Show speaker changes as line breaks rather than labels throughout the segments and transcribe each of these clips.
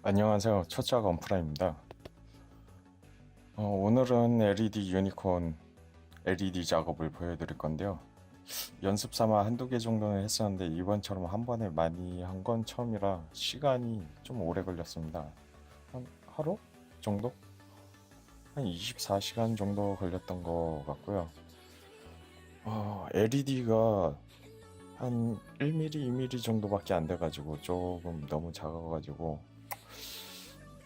안녕하세요. 초짜가 언프라입니다. 오늘은 LED 유니콘 LED 작업을 보여드릴 건데요. 연습 삼아 한두 개 정도는 했었는데 이번처럼 한 번에 많이 한 건 처음이라 시간이 좀 오래 걸렸습니다. 한 하루 정도? 한 24시간 정도 걸렸던 것 같고요. LED가 한 1mm, 2mm 정도밖에 안 돼가지고 조금 너무 작아가지고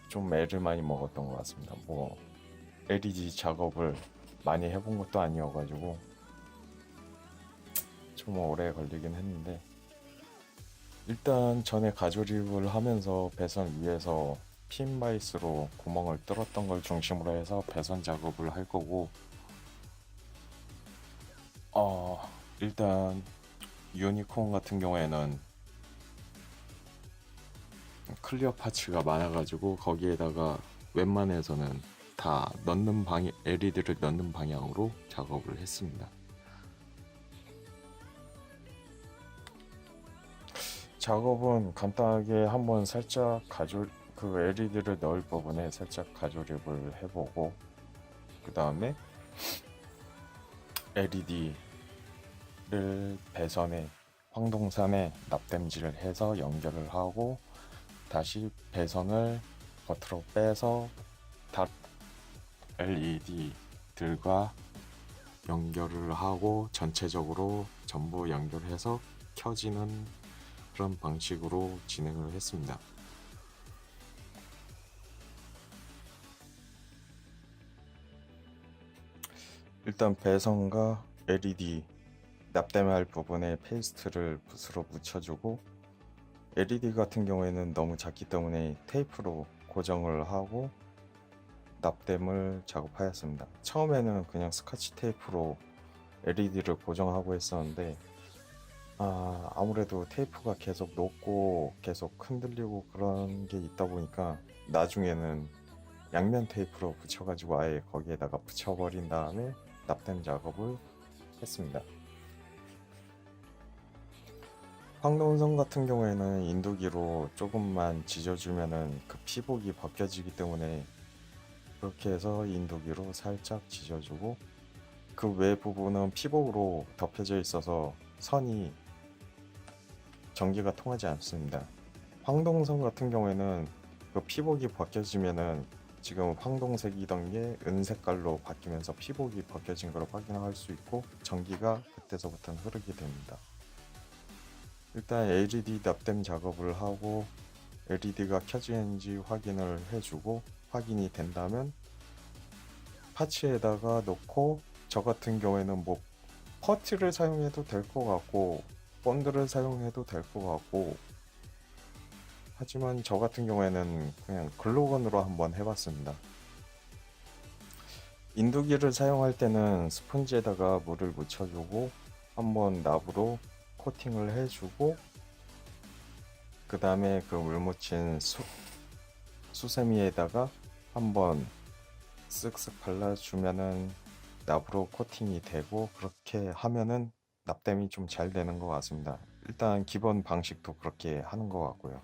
좀 애를 많이 먹었던 것 같습니다. LED 작업을 많이 해본 것도 아니어가지고 좀 오래 걸리긴 했는데, 일단 전에 가조립을 하면서 배선 위에서 핀바이스로 구멍을 뚫었던 걸 중심으로 해서 배선 작업을 할 거고, 일단 유니콘 같은 경우에는 클리어 파츠가 많아가지고 거기에다가 웬만해서는 다 넣는 방향, LED를 넣는 방향으로 작업을 했습니다. 작업은 간단하게 한번 살짝 그 LED를 넣을 부분에 살짝 가조립을 해보고, 그 다음에 LED를 배선에 황동산에 납땜질을 해서 연결을 하고, 다시 배선을 겉으로 빼서 다 LED들과 연결을 하고 전체적으로 전부 연결해서 켜지는 그런 방식으로 진행을 했습니다. 일단 배선과 LED 납땜할 부분에 페이스트를 붓으로 묻혀주고, LED 같은 경우에는 너무 작기 때문에 테이프로 고정을 하고 납땜을 작업하였습니다. 처음에는 그냥 스카치 테이프로 LED를 고정하고 했었는데, 아무래도 테이프가 계속 녹고 계속 흔들리고 그런 게 있다 보니까 나중에는 양면 테이프로 붙여가지고 아예 거기에다가 붙여버린 다음에 납땜 작업을 했습니다. 황동선 같은 경우에는 인두기로 조금만 지져주면은 그 피복이 벗겨지기 때문에 그렇게 해서 인두기로 살짝 지져주고, 그 외 부분은 피복으로 덮여져 있어서 선이 전기가 통하지 않습니다. 황동선 같은 경우에는 그 피복이 벗겨지면은 지금 황동색이던 게 은색깔로 바뀌면서 피복이 벗겨진 걸 확인할 수 있고 전기가 그때서부터는 흐르게 됩니다. 일단 LED 납땜 작업을 하고 LED가 켜지는지 확인을 해주고, 확인이 된다면 파츠에다가 놓고, 저 같은 경우에는 퍼트를 사용해도 될 것 같고 본드를 사용해도 될 것 같고, 하지만 저 같은 경우에는 그냥 글루건으로 한번 해봤습니다. 인두기를 사용할 때는 스펀지에다가 물을 묻혀주고 한번 납으로 코팅을 해주고, 그 다음에 그 물 묻힌 수세미에다가 한번 쓱쓱 발라주면은 납으로 코팅이 되고, 그렇게 하면은 납땜이 좀 잘 되는 것 같습니다. 일단 기본 방식도 그렇게 하는 것 같고요.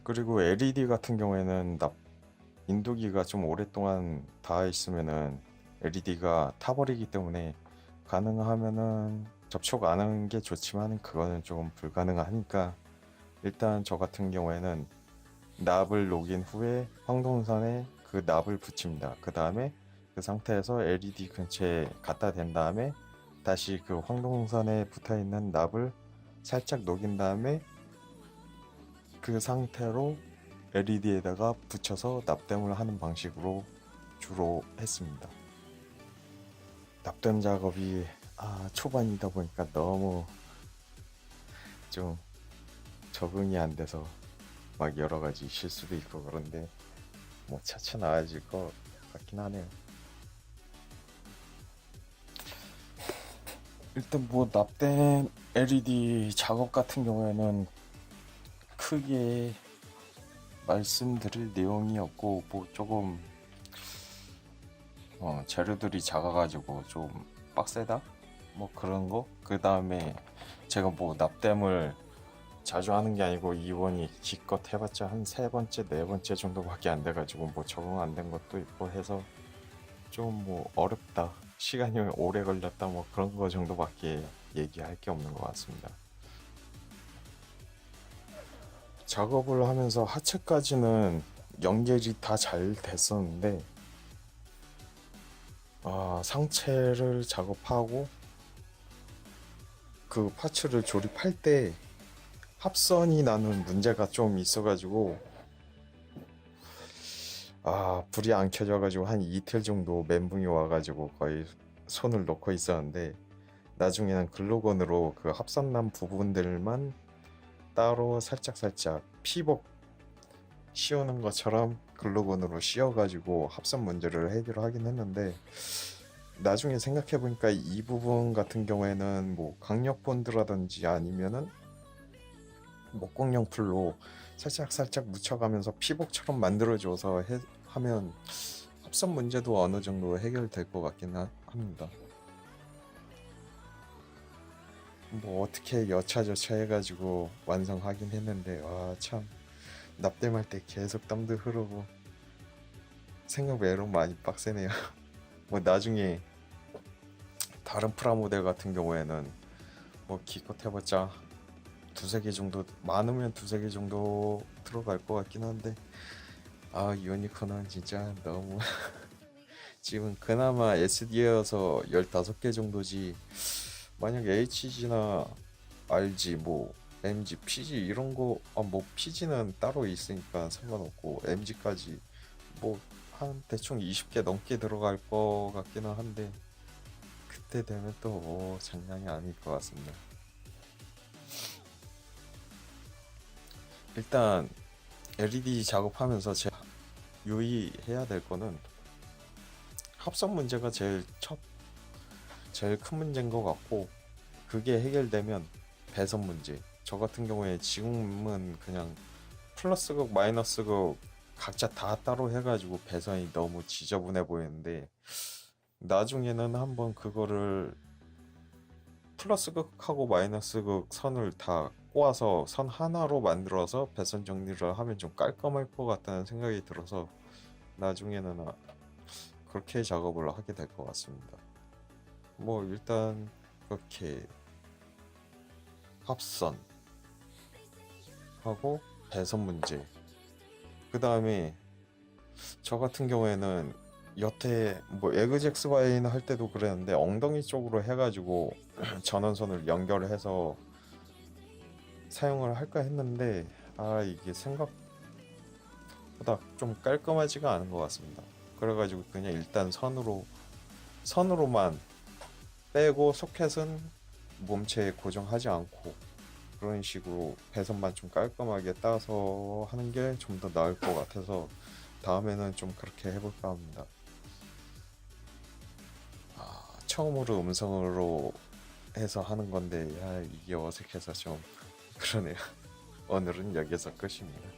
그리고 LED 같은 경우에는 인두기가 좀 오랫동안 닿아 있으면은 LED가 타버리기 때문에 가능하면은 접촉 안 하는 게 좋지만 그거는 조금 불가능하니까, 일단 저 같은 경우에는 납을 녹인 후에 황동선에 그 납을 붙입니다. 그 다음에 그 상태에서 LED 근처에 갖다 댄 다음에 다시 그 황동선에 붙어 있는 납을 살짝 녹인 다음에 그 상태로 LED에다가 붙여서 납땜을 하는 방식으로 주로 했습니다. 납땜 작업이 초반이다 보니까 너무 좀 적응이 안 돼서 막 여러 가지 실수도 있고 그런데 차차 나아질 것 같긴 하네요. 일단 납땜 LED 작업 같은 경우에는 크게 말씀드릴 내용이 없고, 조금 재료들이 작아가지고 좀 빡세다? 그런 거? 그 다음에 제가 납땜을 자주 하는 게 아니고 이번이 기껏 해봤자 한 세 번째, 네 번째 정도밖에 안 돼가지고 뭐 적응 안 된 것도 있고 해서 좀 뭐 어렵다, 시간이 오래 걸렸다 뭐 그런 거 정도밖에 얘기할 게 없는 것 같습니다. 작업을 하면서 하체까지는 연결이 다 잘 됐었는데 상체를 작업하고 그 파츠를 조립할 때 합선이 나는 문제가 좀 있어가지고 불이 안 켜져가지고 한 이틀 정도 멘붕이 와가지고 거의 손을 놓고 있었는데 나중에는 글루건으로 그 합선난 부분들만 따로 살짝살짝 피복 씌우는 것처럼 글루건으로 씌워가지고 합선 문제를 해결하긴 했는데 나중에 생각해보니까 이 부분 같은 경우에는 뭐 강력 본드라든지 아니면은 목공용 풀로 살짝살짝 묻혀가면서 피복처럼 만들어줘서 하면 합선 문제도 어느 정도 해결될 것 같긴 합니다. 뭐 어떻게 여차저차 해가지고 완성하긴 했는데 와 참 납땜할 때 계속 땀도 흐르고 생각 외로 많이 빡세네요. 뭐 나중에 다른 프라모델 같은 경우에는 뭐 기껏 해봤자 두세 개 정도, 많으면 두세 개 정도 들어갈 것 같긴 한데 유니콘은 진짜 너무 지금 그나마 SD여서 15개 정도지 만약 HG나 RG 뭐 MG, PG 이런 거 뭐 PG는 따로 있으니까 상관없고 MG까지 뭐 한 대충 20개 넘게 들어갈 것 같기는 한데 그때 되면 또 장난이 아닐 것 같습니다. 일단 LED 작업하면서 제가 유의해야 될 거는 합선 문제가 제일 큰 문제인 것 같고 그게 해결되면 배선 문제. 저 같은 경우에 지금은 그냥 플러스극, 마이너스극 각자 다 따로 해가지고 배선이 너무 지저분해 보이는데 나중에는 한번 그거를 플러스극하고 마이너스극 선을 다 꼬아서 선 하나로 만들어서 배선 정리를 하면 좀 깔끔할 것 같다는 생각이 들어서 나중에는 그렇게 작업을 하게 될 것 같습니다. 뭐 일단 그렇게 합선 하고 배선 문제, 그 다음에 저 같은 경우에는 여태 뭐 에그젝스 바인 할 때도 그랬는데 엉덩이 쪽으로 해가지고 전원선을 연결해서 사용을 할까 했는데 이게 생각보다 좀 깔끔하지가 않은 것 같습니다. 그래가지고 그냥 일단 선으로만 빼고 소켓은 몸체에 고정하지 않고 그런 식으로 배선만 좀 깔끔하게 따서 하는 게 좀 더 나을 것 같아서 다음에는 좀 그렇게 해볼까 합니다. 처음으로 음성으로 해서 하는 건데 이게 어색해서 좀 그러네요. 오늘은 여기서 끝입니다.